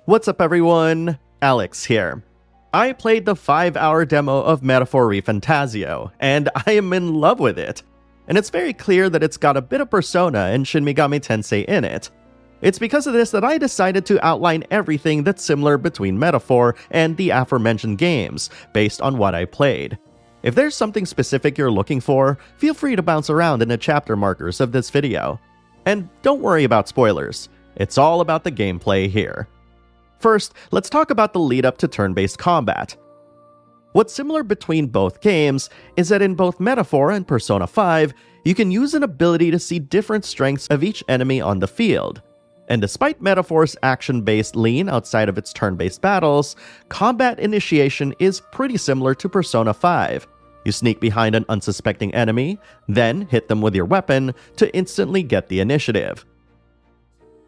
What's up everyone? Alex here. I played the 5-hour demo of Metaphor ReFantazio, and I am in love with it. And it's very clear that it's got a bit of Persona and Shin Megami Tensei in it. It's because of this that I decided to outline everything that's similar between Metaphor and the aforementioned games, based on what I played. If there's something specific you're looking for, feel free to bounce around in the chapter markers of this video. And don't worry about spoilers, it's all about the gameplay here. First, let's talk about the lead up to turn-based combat. What's similar between both games is that in both Metaphor and Persona 5, you can use an ability to see different strengths of each enemy on the field. And despite Metaphor's action-based lean outside of its turn-based battles, combat initiation is pretty similar to Persona 5. You sneak behind an unsuspecting enemy, then hit them with your weapon to instantly get the initiative.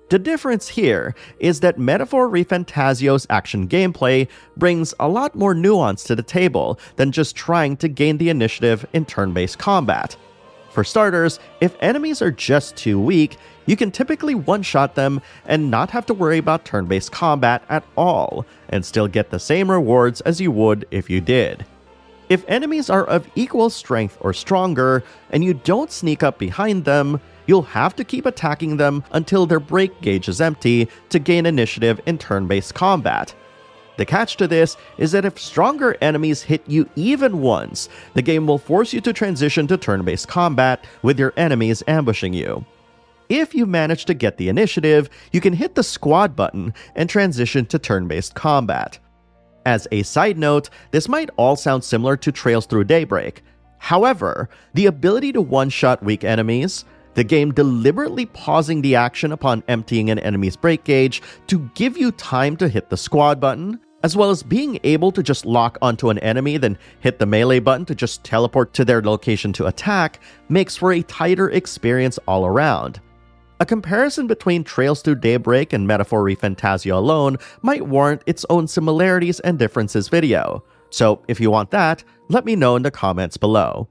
The difference here is that Metaphor ReFantazio's action gameplay brings a lot more nuance to the table than just trying to gain the initiative in turn-based combat. For starters, if enemies are just too weak, you can typically one-shot them and not have to worry about turn-based combat at all, and still get the same rewards as you would if you did. If enemies are of equal strength or stronger, and you don't sneak up behind them, you'll have to keep attacking them until their break gauge is empty to gain initiative in turn-based combat. The catch to this is that if stronger enemies hit you even once, the game will force you to transition to turn-based combat with your enemies ambushing you. If you manage to get the initiative, you can hit the squad button and transition to turn-based combat. As a side note, this might all sound similar to Trails Through Daybreak. However, the ability to one-shot weak enemies, the game deliberately pausing the action upon emptying an enemy's break gauge to give you time to hit the squad button, as well as being able to just lock onto an enemy then hit the melee button to just teleport to their location to attack, makes for a tighter experience all around. A comparison between Trails Through Daybreak and Metaphor ReFantazio alone might warrant its own similarities and differences video, so if you want that, let me know in the comments below.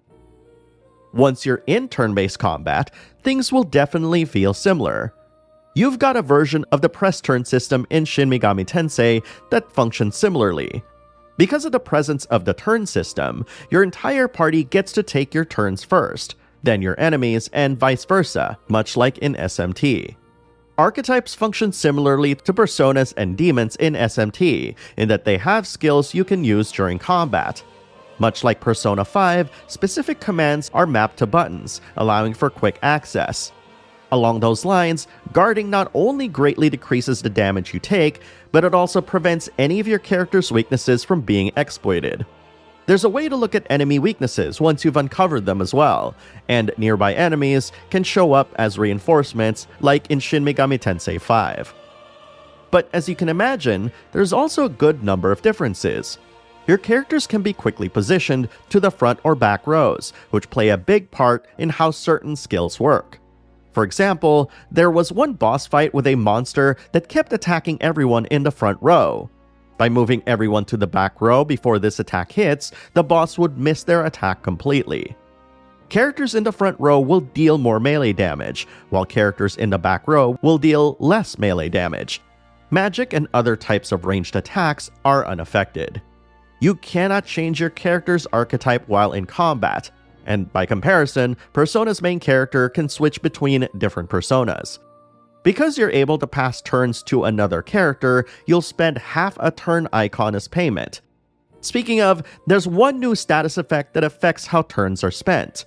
Once you're in turn-based combat, things will definitely feel similar. You've got a version of the press turn system in Shin Megami Tensei that functions similarly. Because of the presence of the turn system, your entire party gets to take your turns first, then your enemies, and vice versa, much like in SMT. Archetypes function similarly to personas and demons in SMT, in that they have skills you can use during combat. Much like Persona 5, specific commands are mapped to buttons, allowing for quick access. Along those lines, guarding not only greatly decreases the damage you take, but it also prevents any of your character's weaknesses from being exploited. There's a way to look at enemy weaknesses once you've uncovered them as well, and nearby enemies can show up as reinforcements like in Shin Megami Tensei 5. But as you can imagine, there's also a good number of differences. Your characters can be quickly positioned to the front or back rows, which play a big part in how certain skills work. For example, there was one boss fight with a monster that kept attacking everyone in the front row. By moving everyone to the back row before this attack hits, the boss would miss their attack completely. Characters in the front row will deal more melee damage, while characters in the back row will deal less melee damage. Magic and other types of ranged attacks are unaffected. You cannot change your character's archetype while in combat, and by comparison, Persona's main character can switch between different personas. Because you're able to pass turns to another character, you'll spend half a turn icon as payment. Speaking of, there's one new status effect that affects how turns are spent.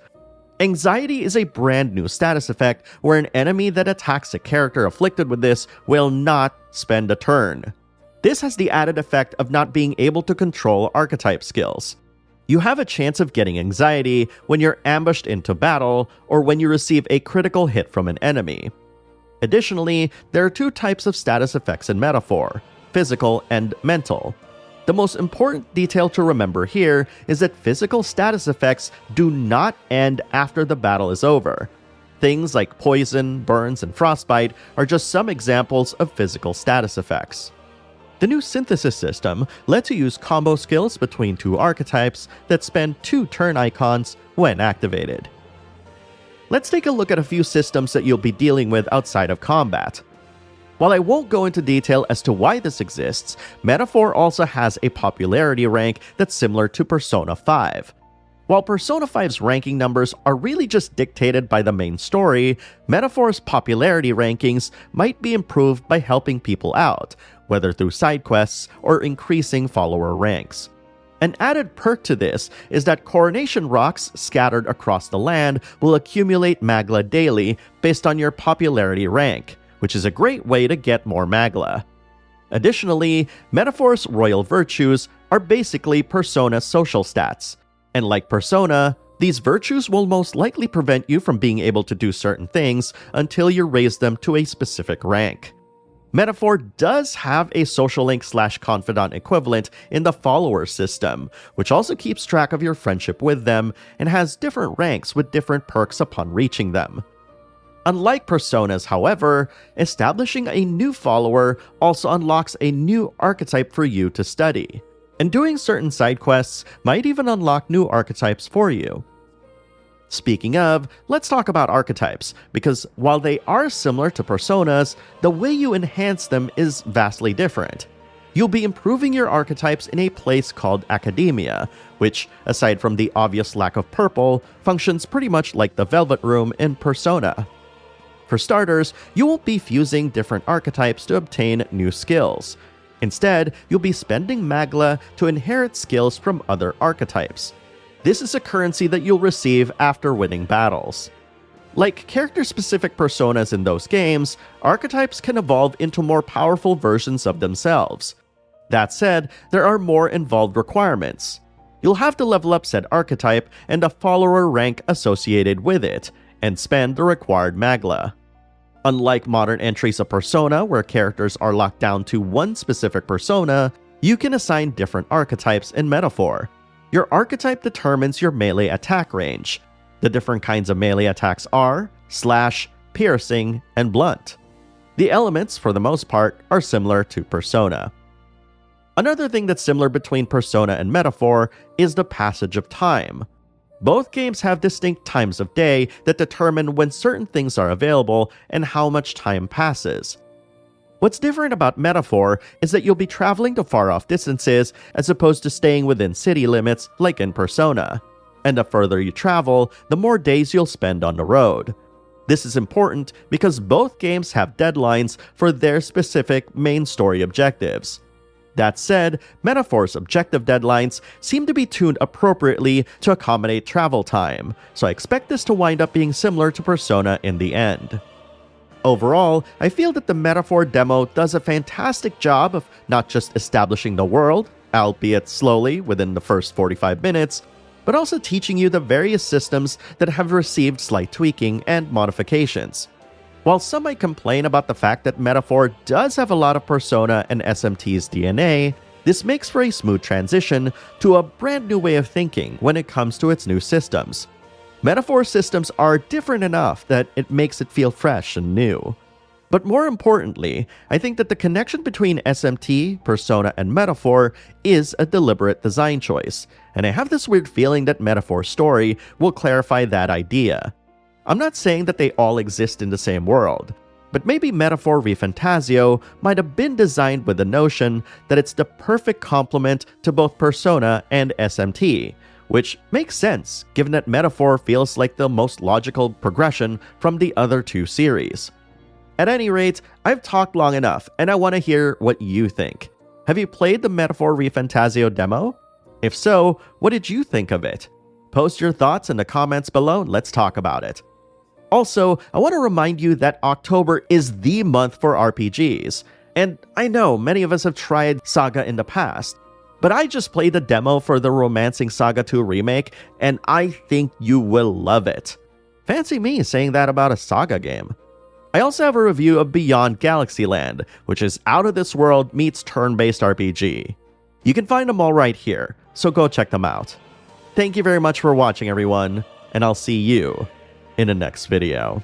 Anxiety is a brand new status effect where an enemy that attacks a character afflicted with this will not spend a turn. This has the added effect of not being able to control archetype skills. You have a chance of getting anxiety when you're ambushed into battle or when you receive a critical hit from an enemy. Additionally, there are two types of status effects in Metaphor: physical and mental. The most important detail to remember here is that physical status effects do not end after the battle is over. Things like poison, burns, and frostbite are just some examples of physical status effects. The new synthesis system lets you use combo skills between two archetypes that spend 2 turn icons when activated. Let's take a look at a few systems that you'll be dealing with outside of combat. While I won't go into detail as to why this exists, Metaphor also has a popularity rank that's similar to Persona 5. While Persona 5's ranking numbers are really just dictated by the main story, Metaphor's popularity rankings might be improved by helping people out, whether through side quests or increasing follower ranks. An added perk to this is that coronation rocks scattered across the land will accumulate Magla daily based on your popularity rank, which is a great way to get more Magla. Additionally, Metaphor's royal virtues are basically Persona social stats, and like Persona, these virtues will most likely prevent you from being able to do certain things until you raise them to a specific rank. Metaphor does have a social link/confidant equivalent in the follower system, which also keeps track of your friendship with them and has different ranks with different perks upon reaching them. Unlike Personas, however, establishing a new follower also unlocks a new archetype for you to study, and doing certain side quests might even unlock new archetypes for you. Speaking of, let's talk about archetypes, because while they are similar to Personas, the way you enhance them is vastly different. You'll be improving your archetypes in a place called Academia, which, aside from the obvious lack of purple, functions pretty much like the Velvet Room in Persona. For starters, you won't be fusing different archetypes to obtain new skills. Instead, you'll be spending Magla to inherit skills from other archetypes. This is a currency that you'll receive after winning battles. Like character-specific personas in those games, archetypes can evolve into more powerful versions of themselves. That said, there are more involved requirements. You'll have to level up said archetype and a follower rank associated with it, and spend the required Magla. Unlike modern entries of Persona, where characters are locked down to one specific persona, you can assign different archetypes in Metaphor. Your archetype determines your melee attack range. The different kinds of melee attacks are slash, piercing, and blunt. The elements, for the most part, are similar to Persona. Another thing that's similar between Persona and Metaphor is the passage of time. Both games have distinct times of day that determine when certain things are available and how much time passes. What's different about Metaphor is that you'll be traveling to far-off distances as opposed to staying within city limits like in Persona. And the further you travel, the more days you'll spend on the road. This is important because both games have deadlines for their specific main story objectives. That said, Metaphor's objective deadlines seem to be tuned appropriately to accommodate travel time, so I expect this to wind up being similar to Persona in the end. Overall, I feel that the Metaphor demo does a fantastic job of not just establishing the world, albeit slowly within the first 45 minutes, but also teaching you the various systems that have received slight tweaking and modifications. While some might complain about the fact that Metaphor does have a lot of Persona and SMT's DNA, this makes for a smooth transition to a brand new way of thinking when it comes to its new systems. Metaphor systems are different enough that it makes it feel fresh and new. But more importantly, I think that the connection between SMT, Persona, and Metaphor is a deliberate design choice, and I have this weird feeling that Metaphor's story will clarify that idea. I'm not saying that they all exist in the same world, but maybe Metaphor ReFantazio might have been designed with the notion that it's the perfect complement to both Persona and SMT, which makes sense given that Metaphor feels like the most logical progression from the other two series. At any rate, I've talked long enough, and I want to hear what you think. Have you played the Metaphor ReFantazio demo? If so, what did you think of it? Post your thoughts in the comments below and let's talk about it. Also, I want to remind you that October is the month for RPGs, and I know many of us have tried Saga in the past, but I just played the demo for the Romancing Saga 2 remake, and I think you will love it. Fancy me saying that about a Saga game. I also have a review of Beyond Galaxyland, which is out of this world meets turn-based RPG. You can find them all right here, so go check them out. Thank you very much for watching, everyone, and I'll see you in the next video.